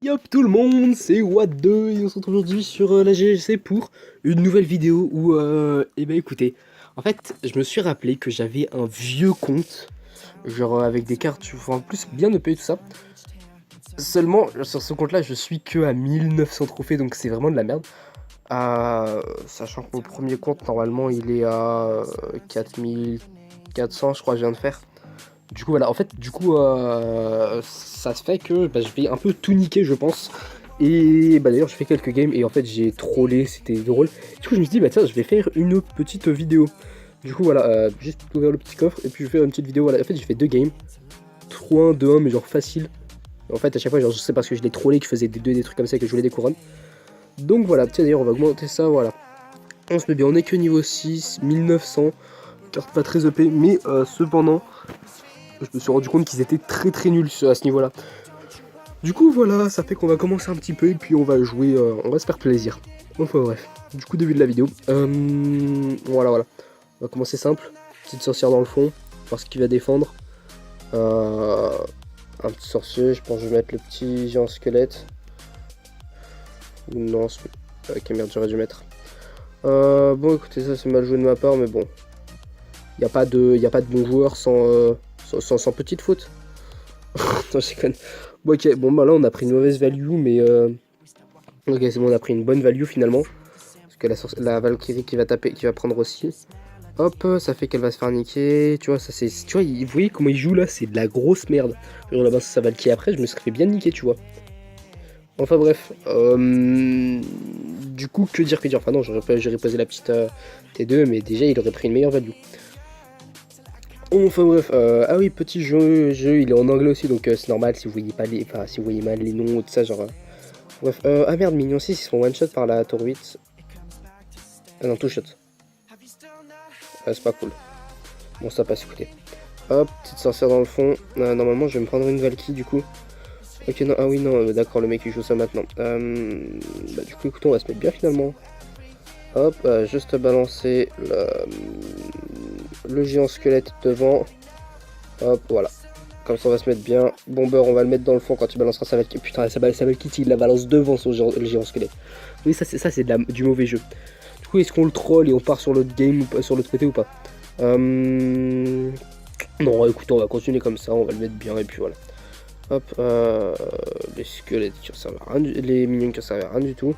Yop tout le monde, c'est Watt2 et on se retrouve aujourd'hui sur la GGC pour une nouvelle vidéo où, eh ben écoutez, en fait je me suis rappelé que j'avais un vieux compte, genre avec des cartes, enfin, en plus bien OP et tout ça. Seulement sur ce compte là je suis que à 1900 trophées donc c'est vraiment de la merde. Sachant que mon premier compte normalement il est à 4400 je crois que je viens de faire. Du coup voilà, en fait du coup ça se fait que bah, je vais un peu tout niquer je pense. Et bah d'ailleurs je fais quelques games et en fait j'ai trollé, c'était drôle. Du coup je me suis dit bah tiens je vais faire une petite vidéo. Du coup voilà, juste ouvrir le petit coffre et puis je vais faire une petite vidéo. Voilà. En fait j'ai fait deux games, 3-1, 2-1 mais genre facile. En fait à chaque fois genre je sais parce que je l'ai trollé que je faisais des trucs comme ça que je voulais des couronnes. Donc voilà, tiens d'ailleurs on va augmenter ça, voilà. On se met bien, on est que niveau 6, 1900, carte pas très EP mais cependant je me suis rendu compte qu'ils étaient très nuls à ce niveau là. Du coup voilà, ça fait qu'on va commencer un petit peu et puis on va jouer, on va se faire plaisir. Enfin bref, du coup début de la vidéo. Voilà. On va commencer simple, petite sorcière dans le fond, voir ce qu'il va défendre. Un petit sorcier, je pense que je vais mettre le petit géant squelette. Non, ok merde, j'aurais dû mettre. Bon écoutez, ça c'est mal joué de ma part mais bon. Y a pas de bon joueur sans petite faute. Non, je déconne. Bon, ok, bon bah là on a pris une mauvaise value mais ok c'est bon, on a pris une bonne value finalement. Parce que la Valkyrie qui va taper, qui va prendre aussi. Hop, ça fait qu'elle va se faire niquer. Tu vois, ça c'est. Tu vois, vous voyez comment il joue là, c'est de la grosse merde. Genre là-bas ça Valkyrie après, je me serais fait bien niquer, tu vois. Enfin bref. Du coup, que dire. Enfin non, j'aurais posé la petite T2, mais déjà il aurait pris une meilleure value. Enfin bref, ah oui, petit jeu, il est en anglais aussi, donc c'est normal si vous voyez pas les, enfin si vous voyez mal les noms, tout ça, genre. Bref, ah merde, Minion 6, ils sont one shot par la tour 8. Ah non, two shot. Ah, c'est pas cool. Bon, ça passe, écoutez. Hop, petite sorcière dans le fond. Normalement, je vais me prendre une Valkyrie du coup. Ok, non, ah oui, non, d'accord, le mec il joue ça maintenant. Bah, du coup, écoutez, on va se mettre bien finalement. Hop, juste balancer le géant squelette devant. Hop, voilà. Comme ça, on va se mettre bien. Bomber, on va le mettre dans le fond quand il balancera sa Valkyrie. Putain, sa Valkyrie, il la balance devant le géant squelette. Oui, ça c'est du mauvais jeu. Du coup, est-ce qu'on le troll et on part sur l'autre game ou pas, sur l'autre côté ou pas? Non, écoutez, on va continuer comme ça, on va le mettre bien et puis voilà. Hop, les squelettes qui ne servent à rien, les minions qui ne servent à rien du tout.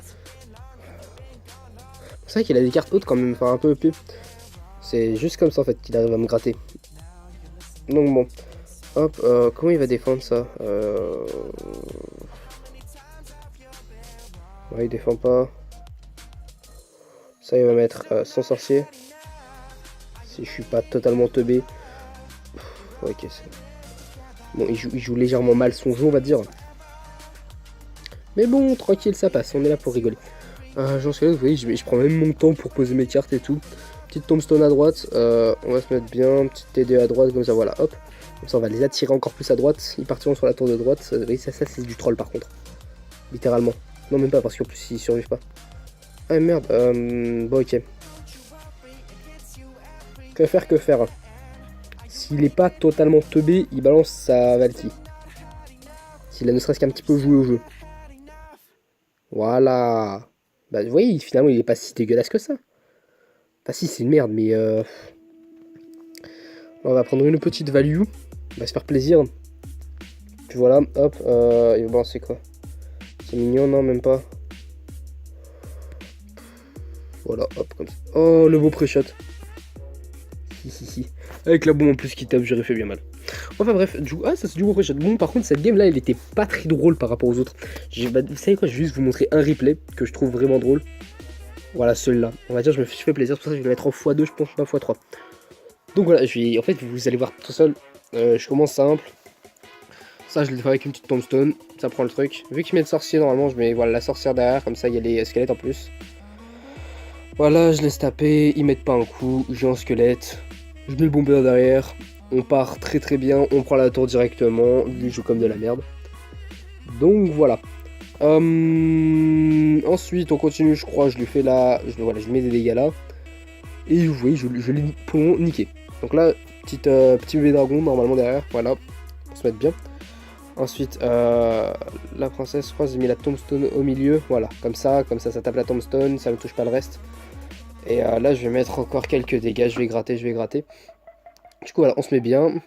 C'est vrai qu'il a des cartes hautes quand même, enfin un peu EP. C'est juste comme ça en fait qu'il arrive à me gratter. Donc bon. Hop, comment il va défendre ça? Ouais, il défend pas. Ça, il va mettre son sorcier. Si je suis pas totalement teubé. Ok, c'est... Bon, il joue légèrement mal son jeu, on va dire. Mais bon, tranquille, ça passe, on est là pour rigoler. J'en sais là, vous voyez, je prends même mon temps pour poser mes cartes et tout. Petite tombstone à droite, on va se mettre bien, petite TD à droite, comme ça, voilà, hop. Comme ça, on va les attirer encore plus à droite. Ils partiront sur la tour de droite. Vous voyez, ça c'est du troll par contre. Littéralement. Non, même pas, parce qu'en plus, ils survivent pas. Ah merde, bon, ok. Que faire? S'il est pas totalement teubé, il balance sa Valky. S'il a ne serait-ce qu'un petit peu joué au jeu. Voilà. Bah, vous voyez, finalement, il est pas si dégueulasse que ça. Enfin, si, c'est une merde, mais on va prendre une petite value. On va se faire plaisir. Puis voilà, hop. Et bon, c'est quoi? C'est mignon, non, même pas. Voilà, hop, comme ça. Oh, le beau pré-shot. Avec la bombe en plus qui tape, j'aurais fait bien mal. Enfin bref, ça c'est du beau pré-shot. Bon, par contre, cette game là, elle était pas très drôle par rapport aux autres. Bah, vous savez quoi, je vais juste vous montrer un replay que je trouve vraiment drôle. Voilà, celui-là. On va dire, je me fais plaisir, c'est pour ça que je vais le mettre en x2, je pense, pas x3. Donc voilà, en fait, vous allez voir tout seul. Je commence simple. Ça, je le fais avec une petite tombstone. Ça prend le truc. Vu qu'il met le sorcier, normalement, je mets voilà, la sorcière derrière. Comme ça, il y a les squelettes en plus. Voilà, je laisse taper. Ils mettent pas un coup. J'ai un squelette. Je mets le bomber derrière. On part très bien. On prend la tour directement. Lui joue comme de la merde. Donc voilà. Ensuite, on continue, je crois. Je lui fais là. Voilà, je lui mets des dégâts là. Et vous voyez, je l'ai pour niquer. Donc là, petit bébé dragon normalement derrière. Voilà. Pour se mettre bien. Ensuite, la princesse, je crois, j'ai mis la tombstone au milieu. Voilà, ça tape la tombstone, ça ne touche pas le reste. Et là, je vais mettre encore quelques dégâts, je vais gratter. Du coup, voilà, on se met bien.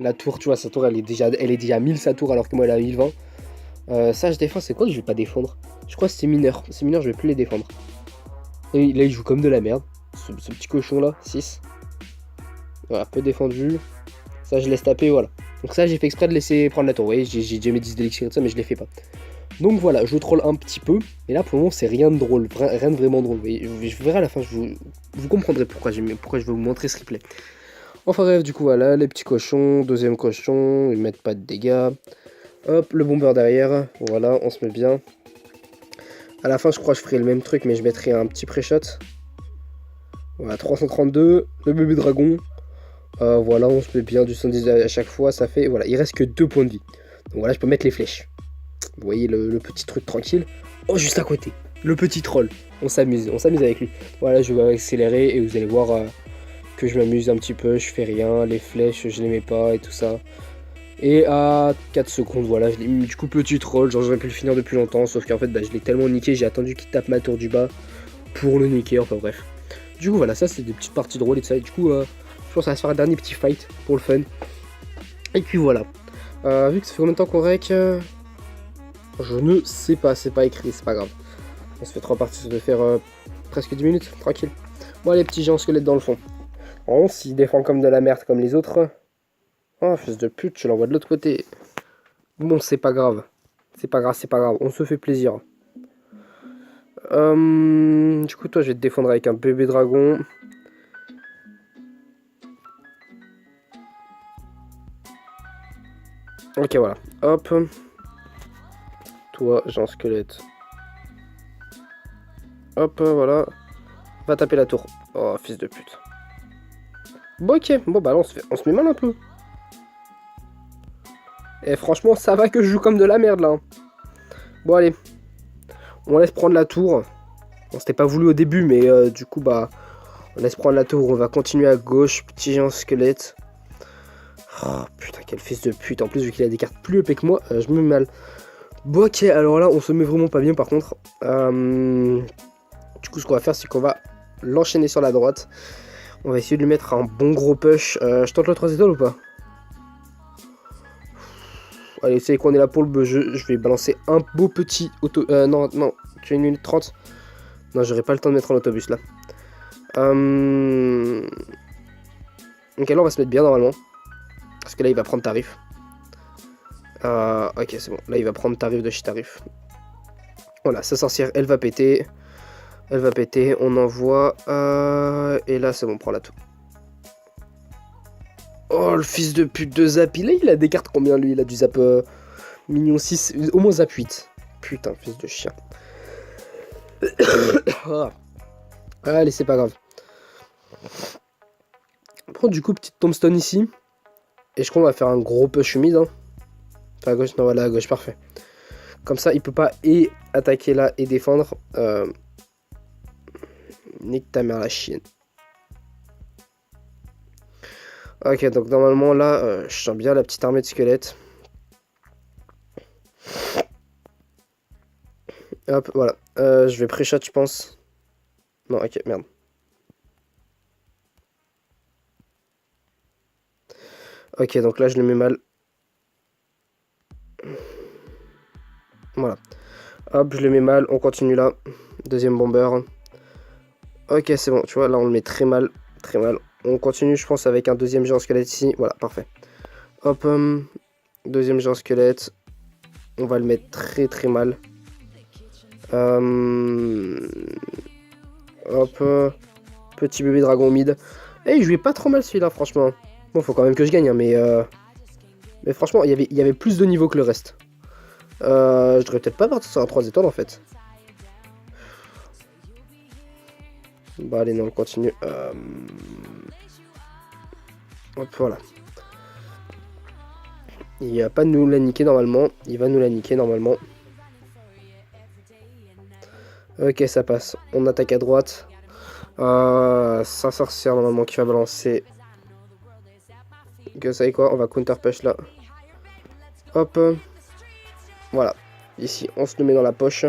La tour, tu vois, sa tour, elle est déjà à 1000 sa tour, alors que moi, elle est à 1020. Ça, je défends, c'est quoi que je vais pas défendre? Je crois que c'est mineur. C'est mineur, je vais plus les défendre. Et là, il joue comme de la merde. Ce petit cochon là, 6. Voilà, peu défendu. Ça, je laisse taper, voilà. Donc ça, j'ai fait exprès de laisser prendre la tour. Vous voyez, j'ai déjà mes 10 d'élixir et tout ça, mais je les fais pas. Donc voilà, je troll un petit peu. Et là, pour le moment, c'est rien de drôle. Rien de vraiment drôle. Vous voyez, je verrai à la fin, vous comprendrez pourquoi je vais vous montrer ce replay. Enfin bref, du coup, voilà, les petits cochons. Deuxième cochon, ils mettent pas de dégâts. Hop, le bomber derrière. Voilà, on se met bien. À la fin, je crois que je ferai le même truc, mais je mettrai un petit pré-shot. Voilà, 332. Le bébé dragon. Voilà, on se met bien du 110 à chaque fois. Ça fait, voilà, il reste que 2 points de vie. Donc voilà, je peux mettre les flèches. Vous voyez le petit truc tranquille. Oh, juste à côté, le petit troll. On s'amuse avec lui. Voilà, je vais accélérer et vous allez voir que je m'amuse un petit peu. Je fais rien, les flèches, je les mets pas et tout ça. Et à 4 secondes, voilà, je l'ai mis du coup petit troll. Genre, j'aurais pu le finir depuis longtemps. Sauf qu'en fait, bah, je l'ai tellement niqué, j'ai attendu qu'il tape ma tour du bas pour le niquer. Enfin bref. Du coup, voilà, ça c'est des petites parties drôles et tout ça. Et du coup, je pense que ça va se faire un dernier petit fight pour le fun. Et puis voilà. Vu que ça fait combien de temps qu'on rec je ne sais pas, c'est pas écrit, c'est pas grave. On se fait 3 parties, ça doit faire presque 10 minutes, tranquille. Bon, les petits géants squelettes dans le fond. Bon, s'il défend comme de la merde comme les autres. Oh, fils de pute, je l'envoie de l'autre côté. Bon, c'est pas grave. C'est pas grave, on se fait plaisir. Du coup, toi, je vais te défendre avec un bébé dragon. Ok, voilà. Hop. Toi, géant squelette. Hop, voilà. Va taper la tour. Oh, fils de pute. Bon, ok. Bon, bah là, on se met mal un peu. Et franchement, ça va que je joue comme de la merde, là. Bon, allez. On laisse prendre la tour. Bon, c'était pas voulu au début, mais du coup, bah... On laisse prendre la tour. On va continuer à gauche. Petit géant squelette. Oh, putain, quel fils de pute. En plus, vu qu'il a des cartes plus épais que moi, je me mets mal. Bon, ok. Alors là, on se met vraiment pas bien, par contre. Du coup, ce qu'on va faire, c'est qu'on va l'enchaîner sur la droite. On va essayer de lui mettre un bon gros push. Je tente le 3 étoiles ou pas? Allez, c'est qu'on est là pour le jeu. Je vais balancer un beau petit auto... non, tu as 1 minute 30. Non, j'aurai pas le temps de mettre en autobus, là. Ok, là, on va se mettre bien, normalement. Parce que là, il va prendre tarif. Ok, c'est bon. Là, il va prendre tarif de chez tarif. Voilà, sa sorcière, elle va péter. On envoie. Et là, c'est bon, on prend la tour. Oh, le fils de pute de Zap. Là, il a des cartes combien, lui? Il a du Zap mignon 6. Au moins Zap 8. Putain, fils de chien. Allez, c'est pas grave. On prend du coup petite tombstone ici. Et je crois qu'on va faire un gros push humide. Hein. Enfin, à gauche, non, voilà, à gauche, parfait. Comme ça, il peut pas et attaquer là et défendre. Nique ta mère la chienne. Ok, donc normalement là, je sens bien la petite armée de squelettes. Hop, voilà. Je vais pré-shot, je pense. Non, ok, merde. Ok, donc là, je le mets mal. Voilà. Hop, je le mets mal. On continue là. Deuxième bomber. Ok, c'est bon. Tu vois, là, on le met très mal. Très mal. On continue, je pense, avec un deuxième géant squelette ici. Voilà, parfait. Hop, deuxième géant squelette. On va le mettre très très mal. Hop, petit bébé dragon mid. Et il jouait pas trop mal celui-là, franchement. Bon, faut quand même que je gagne, hein, mais franchement, il y avait plus de niveau que le reste. Je devrais peut-être pas partir sur un 3 étoiles en fait. Bah allez, non, on continue. Hop, voilà. Il va pas nous la niquer normalement. Il va nous la niquer normalement. Ok, ça passe. On attaque à droite. Sa sorcière normalement qui va balancer. Que vous savez quoi? On va counter push là. Hop. Voilà. Ici, on se le met dans la poche.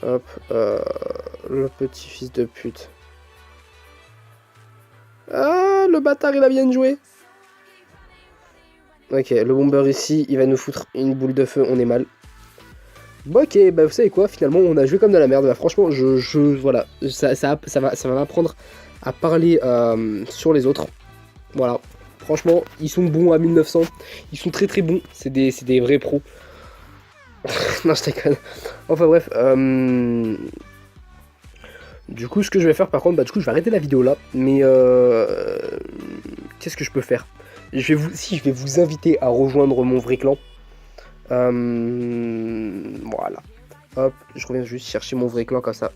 Hop. Le petit fils de pute. Ah, le bâtard, il a bien joué. Ok, le bomber ici, il va nous foutre une boule de feu, on est mal. Bon, ok, bah vous savez quoi, finalement, on a joué comme de la merde. Bah, franchement, voilà, ça va m'apprendre à parler sur les autres. Voilà, franchement, ils sont bons à 1900. Ils sont très très bons, c'est des vrais pros. Non, je déconne. Enfin bref, du coup, ce que je vais faire par contre, bah du coup, je vais arrêter la vidéo là. Mais qu'est-ce que je peux faire? Je vais vous inviter à rejoindre mon vrai clan. Voilà. Hop, je reviens juste chercher mon vrai clan comme ça.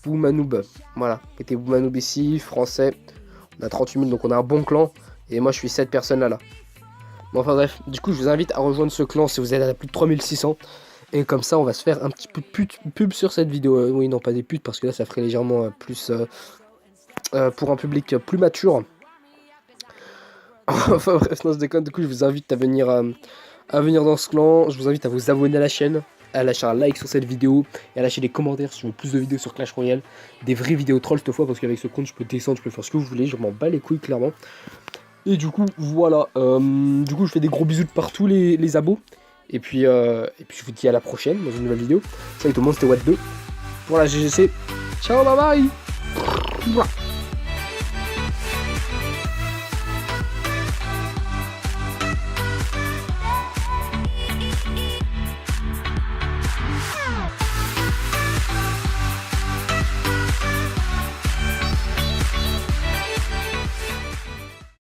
Boumanoub. Voilà. Mettez Boumanoub ici, français. On a 38 000, donc on a un bon clan. Et moi, je suis 7 personnes là. Bon, enfin bref, du coup, je vous invite à rejoindre ce clan si vous êtes à plus de 3600. Et comme ça, on va se faire un petit peu de pub sur cette vidéo. Oui, non, pas des putes, parce que là, ça ferait légèrement plus... pour un public plus mature. Enfin bref, non, je déconne. Du coup, je vous invite à venir dans ce clan. Je vous invite à vous abonner à la chaîne, à lâcher un like sur cette vidéo et à lâcher des commentaires si vous voulez plus de vidéos sur Clash Royale. Des vraies vidéos trolls cette fois, parce qu'avec ce compte, je peux descendre, je peux faire ce que vous voulez. Je m'en bats les couilles, clairement. Et du coup, voilà. Du coup, je fais des gros bisous de partout, les abos. Et puis je vous dis à la prochaine dans une nouvelle vidéo. Salut tout le monde, c'était Watt2 pour la GGC. Ciao, bye bye.